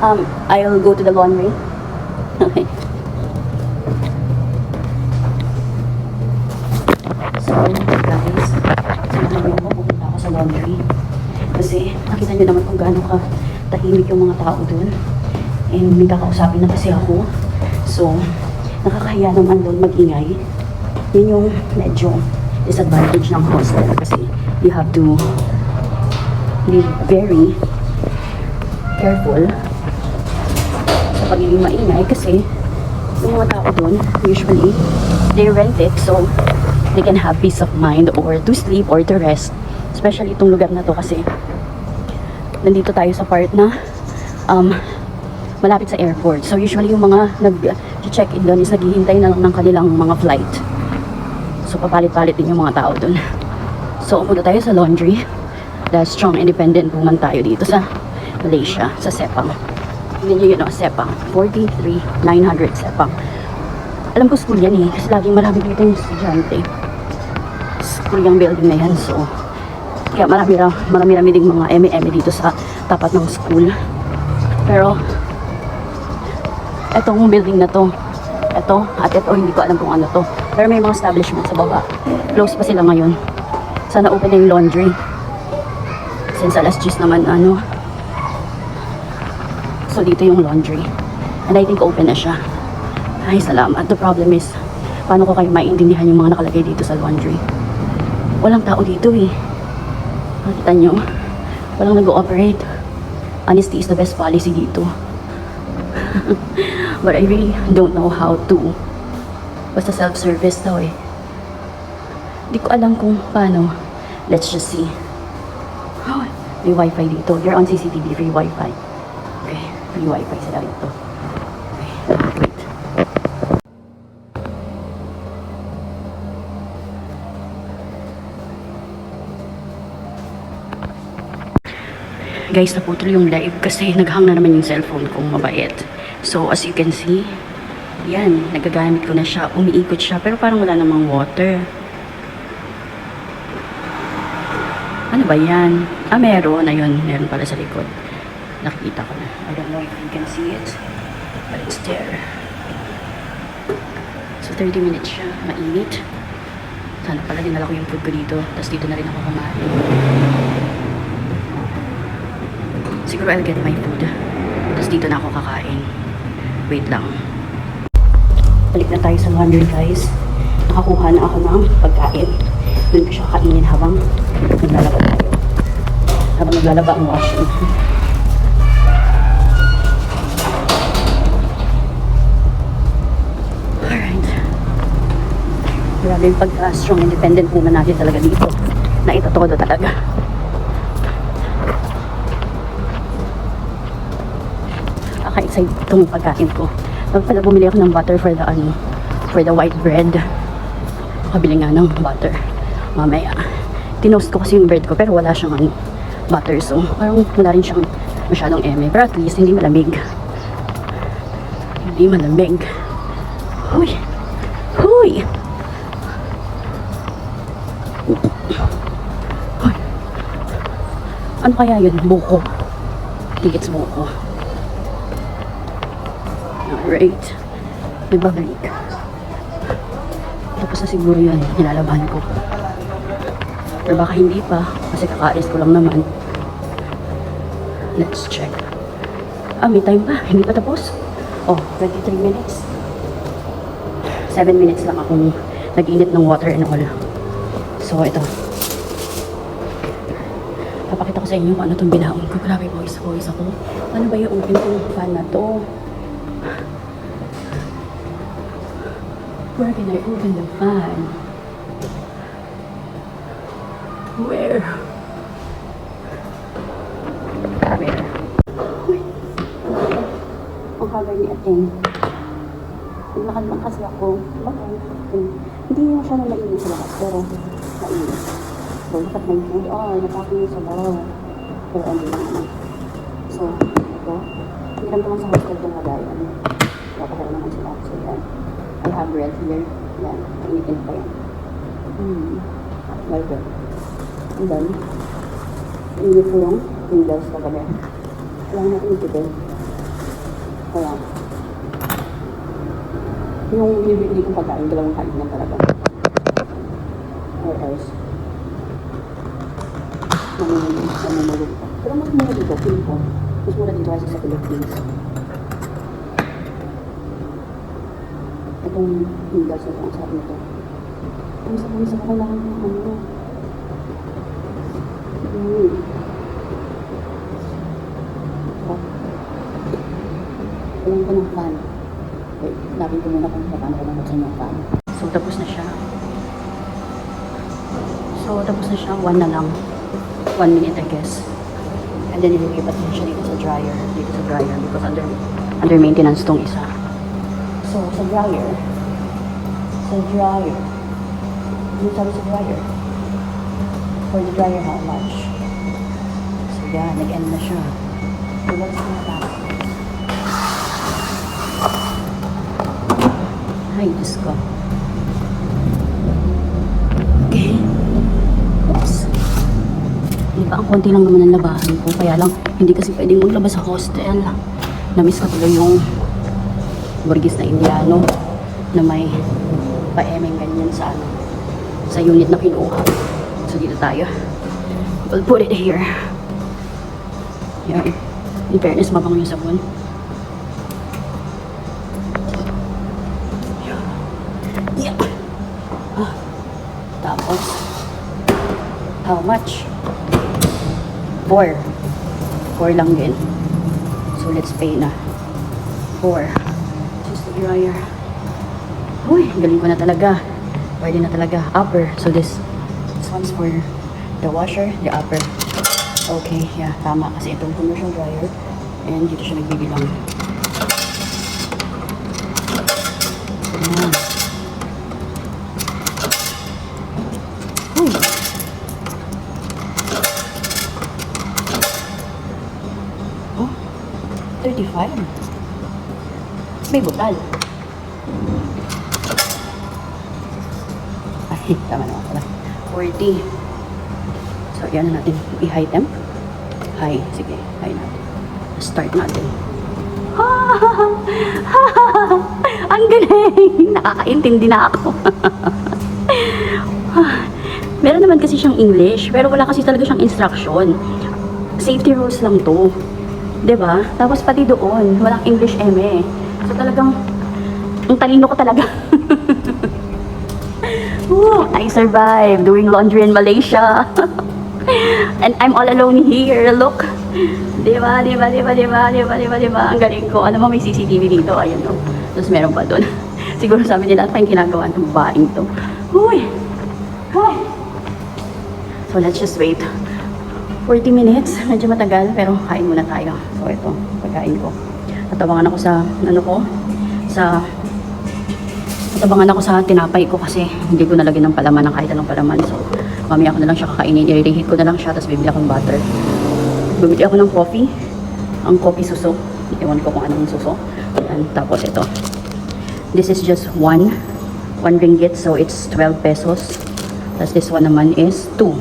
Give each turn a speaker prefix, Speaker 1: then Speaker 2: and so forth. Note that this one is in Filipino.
Speaker 1: I'll go to the laundry. Okay. So, guys, samahan niyo ako, pupunta ako sa laundry. Kasi, nakita niyo naman kung gaano ka tahimik yung mga tao dun. And may kakausapin na kasi ako. So, nakakahiya naman doon mag-ingay. Yun yung medyo disadvantage ng hostel kasi you have to be very careful sa pagiging maingay kasi yung mga tao doon, usually, they rent it so they can have peace of mind or to sleep or to rest. Especially itong lugar na to kasi nandito tayo sa part na malapit sa airport. So usually yung mga nag-check-in doon is naghihintay na lang ng kanilang mga flight. So papalit-palit din yung mga tao doon. So umunta tayo sa laundry. The strong independent woman tayo dito sa Malaysia, sa Sepang. Hindi nyo yun, Sepang. 43,900 Sepang. Alam ko school yan eh, kasi laging marami dito yung estudyante. School yung building na yan, so kaya marami ding mga eme-eme dito sa tapat ng school. Pero etong building na to, ito, hindi ko alam kung ano to. Pero may mga establishment sa baba. Close pa sila ngayon. Sana open na yung laundry. Since alas 10 naman, So, dito yung laundry. And I think open na siya. Ay, salamat. The problem is, paano ko kayo maintindihan yung mga nakalagay dito sa laundry? Walang tao dito eh. Nakita nyo? Walang nag-ooperate. Honesty is the best policy dito. But I really don't know how to. Basta self-service daw eh. Di ko alam kung paano. Let's just see. Oh, may wifi dito. You're on CCTV, free wifi. Okay, free wifi sila dito. Okay, wait. Guys, naputol yung live kasi naghang na naman yung cellphone kong mabait. So, as you can see, yan, nagagamit ko na siya. Umiikot siya, pero parang wala namang water. Ano ba yan? Meron. Ayun, meron pala sa likod. Nakikita ko na. I don't know if you can see it, but it's there. So, 30 minutes siya. Mainit. Sana pala dinala ko yung food ko dito. Tapos dito na rin ako kumain. Siguro I'll get my food. Tapos dito na ako kakain. Wait lang. Balik na tayo sa laundry, guys. Nakakuha na ako ng pagkain. Doon ko siya kainin habang naglalaba tayo. Habang naglalaba ang washing. Alright. Grabe yung pagka-strong independent woman natin talaga dito. Na itotodo talaga. Kaka-excite itong pagkain ko. Pala bumili ako ng butter for the white bread. Kabili nga ng butter. Mamaya. Tinost ko kasi yung bread ko pero wala siyang butter. So, parang wala rin siyang masyadong eme. Pero at least, hindi malamig. Hindi malamig. Huy! Huy! Huy! Ano kaya yun? Buko. I think it's buko. Alright. May babalik. Tapos na siguro yan. Nilalabahan ko. Pero baka hindi pa. Kasi kakaalis ko lang naman. Let's check. May time pa. Hindi pa tapos. Oh, 23 minutes. 7 minutes lang akong nag-init ng water and all. So, ito. Papakita ko sa inyo kung ano itong binaon ko. Grabe, voice ako. Ano ba yung open kong fan na to? Where can I open the fan? Where? Where? Ang cover ni Ating. Naglakad lang kasi ako. Bakit? Hindi mo siya na mainit sa lakas, pero mainit. So, dapat may food. Napakit yung sabaw. Pero hindi lang. So, ito. Hindi lang naman sa hostel kung lagayan. Napakala naman sila. So, yan. I have bread here. Yan. Initin pa yan. Well good. And then, init ko yung noodles na gabi. Kailangan natin ititin. Kaya, yung binibili kong pagkain, dalawang kain lang talaga. Or else, mamumulog pa. Pero mas mura dito, feel ko. Mas mura dito kasi sa Philippines. Itong noodles na ito, ang sarap nito. Ang sarap ko kailangan ng ano. Kailangan ko ng fan. Wait, lapin ko muna kung paano ko nabuksan yung fan. So, tapos na siya. One na lang. 1 minute, I guess. And then, ililipat din siya dito sa dryer. Because under maintenance tong isa. So, sa dryer. Ano sabi sa dryer? For the dryer, how much? So, yan. Nag-end na siya. Relax na lang. Ay, Diyos ko. Okay. Oops. Diba, ang konti lang naman ang labahan ko. Kaya lang, hindi kasi pwedeng maglaba sa hostel. Namiss ko tuloy yung burgis na Indiano na may pa-emeng ganyan sa sa unit na kinuha. So, dito tayo. We'll put it here. Yan. In fairness, mabango yung sabon. Yeah. Tapos, how much? 4 lang din. So, let's pay na. 4. Just the dryer. Uy, galing ko na talaga. Pwede na talaga. Upper. So, this one's for the washer, the upper. Okay, yeah, tama. Kasi itong commercial dryer. And dito siya nagbibilang. Ayan. Uy. Oh, 35. May butal. Ay, tama naman pala. 40. So, yan na natin. I-high temp. High. Sige, high natin. Start natin. Ang galing! Nakakaintindi na ako. Meron naman kasi siyang English, pero wala kasi talaga siyang instruction. Safety rules lang to. 'Di ba? Tapos pati doon, walang English eme. So talagang, ang talino ko talaga. Ooh, I survived doing laundry in Malaysia. And I'm all alone here. Look. Diba? Ang galing ko. Alam mo, may CCTV dito. Ayun, no. Tapos meron pa doon. Siguro sabi nila, ano pa yung ginagawa ng babaeng to? Uy! Hi! So, let's just wait. 40 minutes. Medyo matagal, pero kain muna tayo. So, ito, pagkain ko. Tatabangan ako sa, tatabangan ako sa tinapay ko kasi hindi ko nalagyan ng palaman ng kahit anong palaman. So, mamaya ko na lang siya kakainin. I-reheat ko na lang siya, tapos bibili akong butter. Bumili ako ng coffee. Ang coffee suso. Iwan ko kung anong suso. Ayan. Tapos ito. This is just 1 ringgit. So, it's 12 pesos. Tapos this one naman is 2.